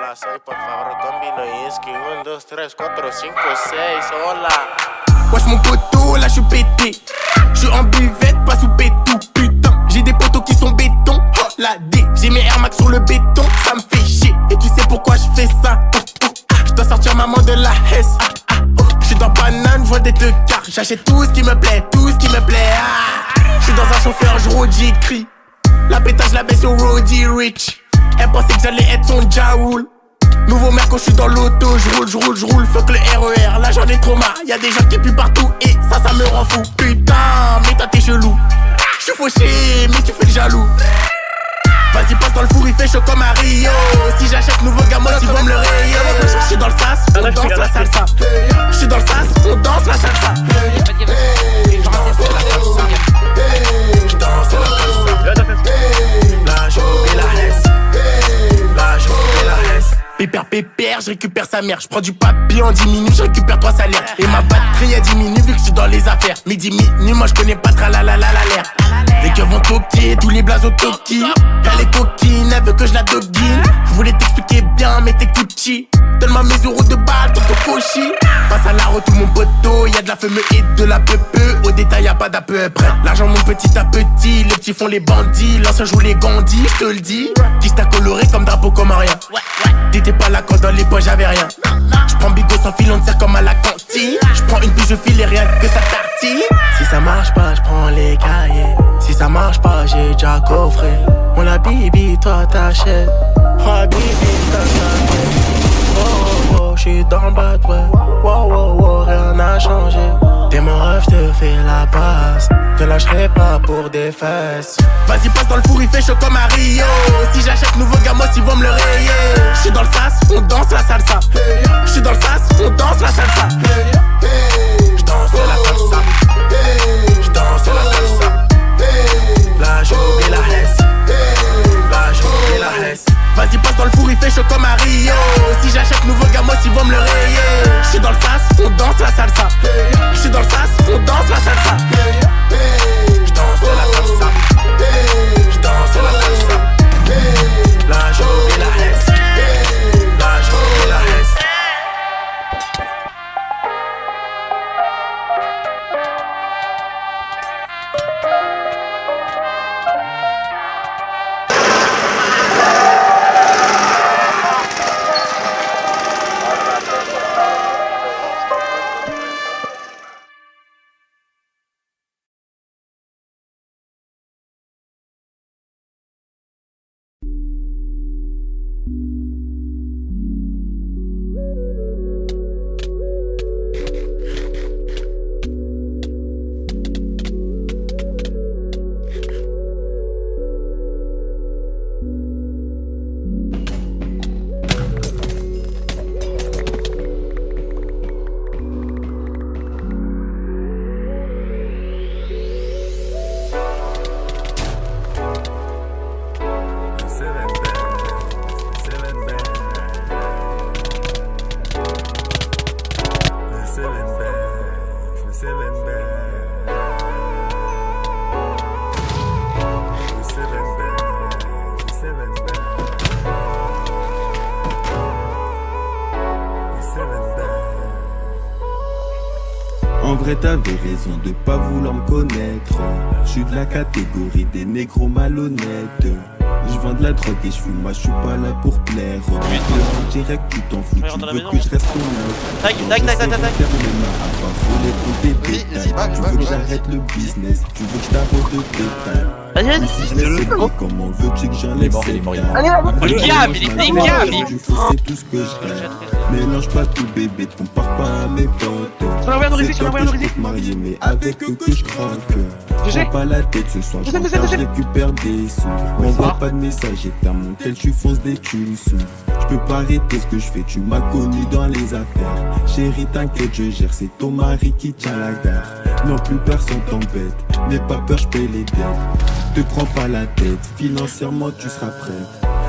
la 6, por favor, combino Inski. 1, 2, 3, 4, 5, 6, hola. Wesh mon poteau, là j'suis pété. J'suis en buvette, pas sous pétou, putain. J'ai des poteaux qui sont béton, oh la D. J'ai mes Air Max sur le béton, ça me fait chier. Et tu sais pourquoi j'fais ça? J'dois sortir maman de la Hesse. J'suis dans banane, j'vois des deux quarts. J'achète tout ce qui me plaît, tout ce qui me plaît. J'suis dans un chauffeur, j'rôde, j'écris. La pétage, la baisse au Roddy Rich. Elle pensait que j'allais être son Jaoul. Nouveau mec quand j'suis dans l'auto, j'roule, fuck le RER, là j'en ai trop marre. Y'a des gens qui puent partout et ça me rend fou. Putain, mais toi t'es chelou. J'suis fauché, mais tu fais le jaloux. Vas-y passe dans le four, il fait chaud comme à Rio. Si j'achète nouveau gamos, ils vont me le rayer. J'suis dans le sas, on danse la salsa. J'suis dans le sas, on danse la salsa. J'danse la salsa. J'danse la salsa. Là j'oublie la Hesse. Là j'oublie la Hesse. Pépère, je récupère sa mère. Je prends du papier en 10 minutes, je récupère 3 salaires. Et ma batterie a diminue vu que je suis dans les affaires. Midi, moi je connais pas tralalala l'air. Les keufs vont toquer, tous les blazes au toki. Elle est coquine, elle veut que je la doguine. Je voulais t'expliquer bien, mais t'es Gucci. Donne-moi mes euros de balle, ton cochi. Passe à la route, tout mon poteau. Y'a de la fumée et de la peu. Au détail, y'a pas d'à peu près. L'argent monte petit à petit, les petits font les bandits. L'ancien joue les gandis, je te le dis. Qui t'a coloré comme drapeau comorien. T'étais pas là quand dans les poches j'avais rien. J'prends bigot sans fil, on te sert comme à la cantine. J'prends une puce, je file et rien que ça tartine. Si ça marche pas, j'prends les cahiers. Si ça marche pas, j'ai déjà coffré. On la bibi, toi t'achètes. Oh bibi, t'achètes. Oh, j'suis dans le bad, ouais. Wow, rien n'a changé. T'es mon rêve, j'te fais la passe. Te lâcherai pas pour des fesses. Vas-y, passe dans le four, il fait chaud comme à Rio. Si j'achète nouveau gamos, ils vont me le rayer. J'suis dans le sas, on danse la salsa. J'suis dans le sas, on danse la salsa. J'danse la salsa. J'danse la salsa. Là, j'oublie la Hesse. Là, j'oublie la Hesse. Vas-y passe dans le four, il fait chaud comme à Rio. Si j'achète nouveau gamos, ils vont me le rayer. J'suis dans le sas, on danse la salsa. J'suis dans le sas, on danse la salsa. J'danse la salsa. J'danse la salsa. Là j'oublie la Hesse. Là j'oublie la Hesse. En vrai t'avais raison de pas vouloir me connaître. J'suis de la catégorie des négros malhonnêtes. J'vends de la drogue et j'fume, moi j'suis pas là pour plaire. En direct tu t'en fous, tu veux que je reste ton œuvre. Tu veux que j'arrête le business, tu veux que je t'arrête de détails. Vas-y, si je laisse faire, comment veux-tu que j'en ai fait? il est Tu c'est tout ce que je rêve. Mélange pas tout bébé, te compare pas à mes potes. C'est toi que je peux te marier, mais avec eux que je croque. Prends pas la tête ce soir, je récupère des sous. M'envoie pas de message, et à mon tel tu fonces des thunes sous. Je peux pas arrêter ce que je fais, tu m'as connu dans les affaires. Chérie t'inquiète, je gère, c'est ton mari qui tient la gare. Non plus personne t'embête, n'aie pas peur, je paye les dettes. Te prends pas la tête, financièrement tu seras prêt.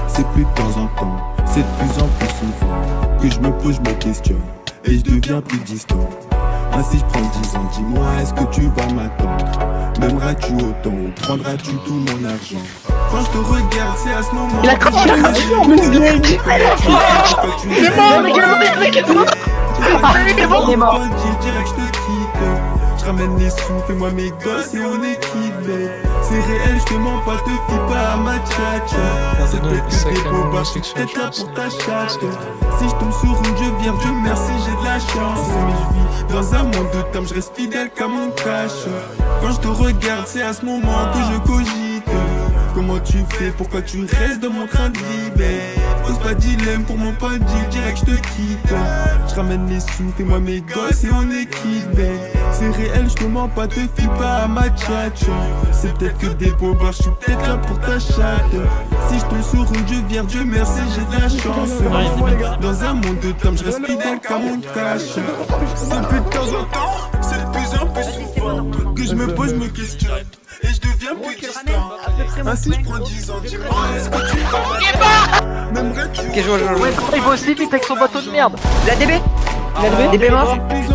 C'est plus de temps en temps, c'est de plus en plus souvent que je me pose, je me questionne et je deviens plus distant. Ainsi je prends 10 ans, dis-moi est-ce que tu vas m'attendre? M'aimeras-tu autant ou prendras-tu tout mon argent? Quand je te regarde, c'est à ce moment. Il a craché la voiture, mais il est mort. Direct, je te quitte. Je ramène les sous, fais-moi mes gosses et on est quitté. C'est réel, je te mens pas, te fie pas à ma tchatcha. C'est peut-être que t'es beau, bah je suis peut-être là pour ta chatte. Si je tombe sur une, je vire, Dieu merci, j'ai de la chance. Mais je vis dans un monde de temps, je reste fidèle comme mon cash. Quand je te regarde, c'est à ce moment que je cogite. Comment tu fais, pourquoi tu restes dans mon train de vie, pose pas de dilemme pour mon pas de deal, direct je te quitte. Je ramène les sous, fais-moi mes gosses et on est quitte, c'est réel, je te mens pas, te fie pas à ma tchatcha. C'est peut-être que des bobards, je suis peut-être là pour ta chatte. Si je tombe sur une, je vire, Dieu merci, j'ai de la chance. Dans un monde de temps, je reste fidèle comme mon cash. C'est plus de temps en temps, c'est de plus en plus souvent que je me pose mes questions. Et je deviens plus distant. Ainsi je prends 10 ans, dis-moi, est-ce que tu vas m'aimerais-tu? Ok, je vois. Ouais, il va aussi vite avec son bateau de merde. La DB DB mort. Pingé.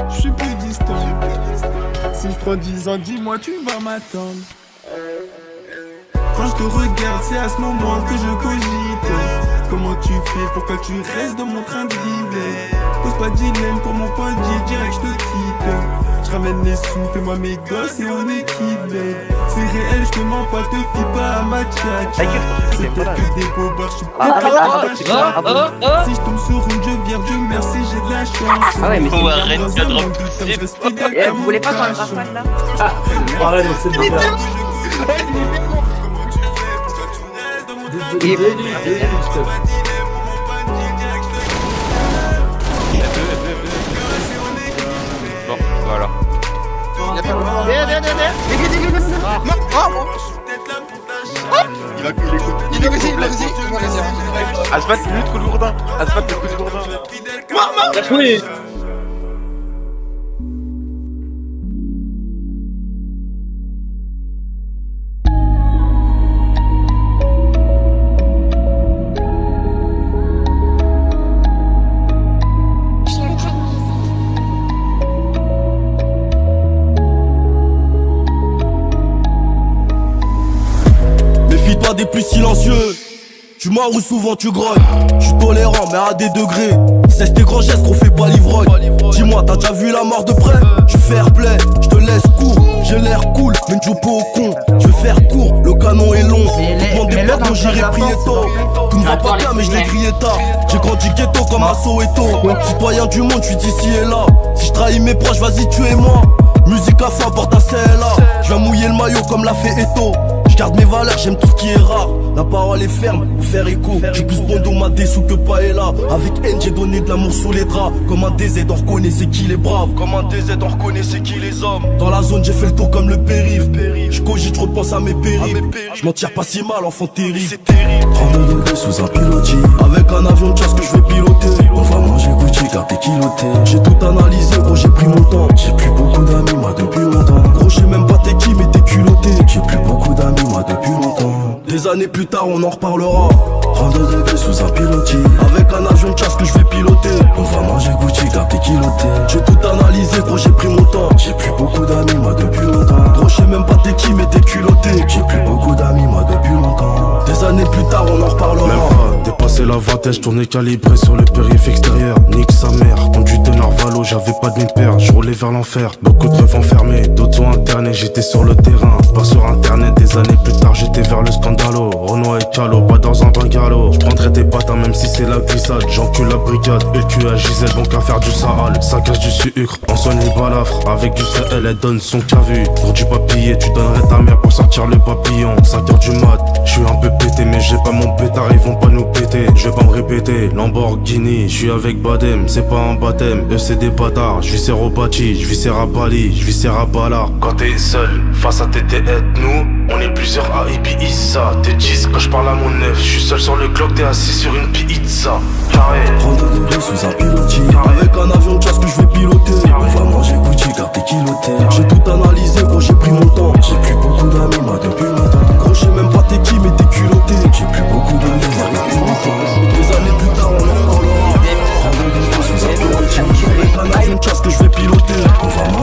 Je suis plus distant. Si je prends 10 ans, dis-moi, tu vas m'attendre. Quand je te regarde, c'est à ce moment que je cogite. Comment tu fais, pourquoi tu restes dans mon train de vie, pose pas de dilemme pour mon point de vie, direct je te quitte. Je ramène les sous, fais-moi mes gosses et on est quitte. C'est réel, je te mens pas, te fie pas à ma tchatcha. C'est peut-être que des bobards, je suis peut-être là pour ta chatte. Si je tombe sur une, je vire, Dieu merci, j'ai de la chance. Ah ouais, mais faut arrêter de drop tout vous voulez pas prendre un rafale là? Arrête, c'est bon. Bon, voilà. Il va réussir. Asphalt, le coup de gourdin. Asphalt, le coup de gourdin. Oui. Méfie-toi des plus silencieux. Tu m'as ou souvent tu grognes. J'suis tolérant mais à des degrés. C'est tes grands gestes qu'on fait pas l'ivrogne. Dis-moi, t'as déjà vu la mort de près? J'suis fair play, j'te laisse court. J'ai l'air cool, mais ne joue pas au con. J'vais faire court, le canon est long. Tout des pardons, j'irai prier tôt. Tout ne va pas bien mais je l'ai crié tard. J'ai grandi ghetto comme à Soweto. Citoyen du monde, j'suis d'ici et là. Si je trahis mes proches, vas-y tuez-moi. Musique à fond, porte à celle-là. J'viens mouiller le maillot comme l'a fait Eto. J'garde mes valeurs, j'aime tout ce qui est rare. La parole est ferme, pour faire écho. J'suis plus bon dans ma dessous que Paella. Avec haine, j'ai donné de l'amour sous les draps. Comme un DZ, on reconnaît c'est qui les braves. Comme un DZ, on reconnaît c'est qui les hommes. Dans la zone, j'ai fait le tour comme le périph'. J'cogite, j'repense à mes périples. J'm'en tire pas si mal, enfant terrible. 32 degrés sous un pilotis. Avec un avion de chasse que j'vais piloter. On va manger Gucci, garder kiloté. J'ai tout analysé, gros, j'ai pris mon temps. J'ai plus beaucoup d'amis, moi, depuis longtemps. Gros, j'sais même pas t'es qui, mais t'es culotté. J'ai plus beaucoup d'amis, moi, depuis longtemps. Des années plus tard, on en reparlera. 32 degrés sous un pilotis. Avec un avion de chasse que je vais piloter. On va manger Gucci, garder kiloté. J'ai tout analysé, gros, j'ai pris mon temps. J'ai plus beaucoup d'amis, moi, depuis longtemps. Gros, j'sais même pas t'es qui, mais t'es culotté. J'ai plus beaucoup d'amis, moi, depuis longtemps. Des années plus tard, on en reparlera. Même pas dépassé la vingtaine, j'tournais calibré sur le périph' extérieur. Nique sa mère, conduite de Narvalo, j'avais pas de père. J'roulais vers l'enfer, beaucoup de rêves enfermés. D'autres sont internés, j'étais sur le terrain. Pas sur internet, des années plus tard, j'étais vers le scandalo. Renoir et Calo, pas dans un bungalow. J'prendrai des patins même si c'est la glissade. J'encule la brigade, et le cul à Gisèle, bon qu'à faire du sale. Ça cache du sucre, on soigne les balafres. Avec du CL, elle donne son cavu. Pour du papier, tu donnerais ta mère pour sortir le papillon. 5h du mat, j'suis un peu pété, mais j'ai pas mon pétard, ils vont pas nous péter. Je vais pas me répéter, Lamborghini, j'suis avec Badem, c'est pas un baptême. Eux c'est des bâtards, j'vis au Bati, j'vis à Bali, j'vis à Bala. Quand t'es seul, face à tes têtes, nous, on est plusieurs à Ibiza. T'es 10 quand j'parle à mon neuf, j'suis seul sur le clock, t'es assis sur une pizza. Carré. 32 degrés sous un pilotis. Avec un avion de chasse que je vais piloter. On va manger Gucci, garder kiloté. J'ai tout analysé, gros, j'ai pris mon temps. J'ai plus beaucoup d'amis, moi, depuis longtemps. Gros, j'sais même pas t'es qui, mais t'es culotté. J'ai plus beaucoup d'amis, moi, depuis longtemps. Des années plus tard, on en parlera. 32 degrés sous un pilotis. Avec un avion de chasse que je vais piloter. On va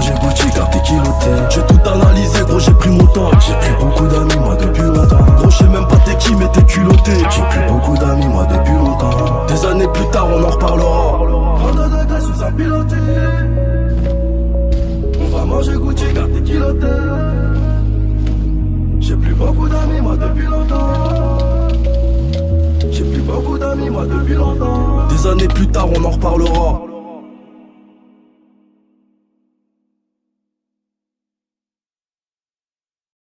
reparlera. 32 degrés sous un pilotis. On va manger Gucci, garde tes kilotés. J'ai plus beaucoup d'amis moi depuis longtemps. J'ai plus beaucoup d'amis moi depuis longtemps. Des années plus tard on en reparlera.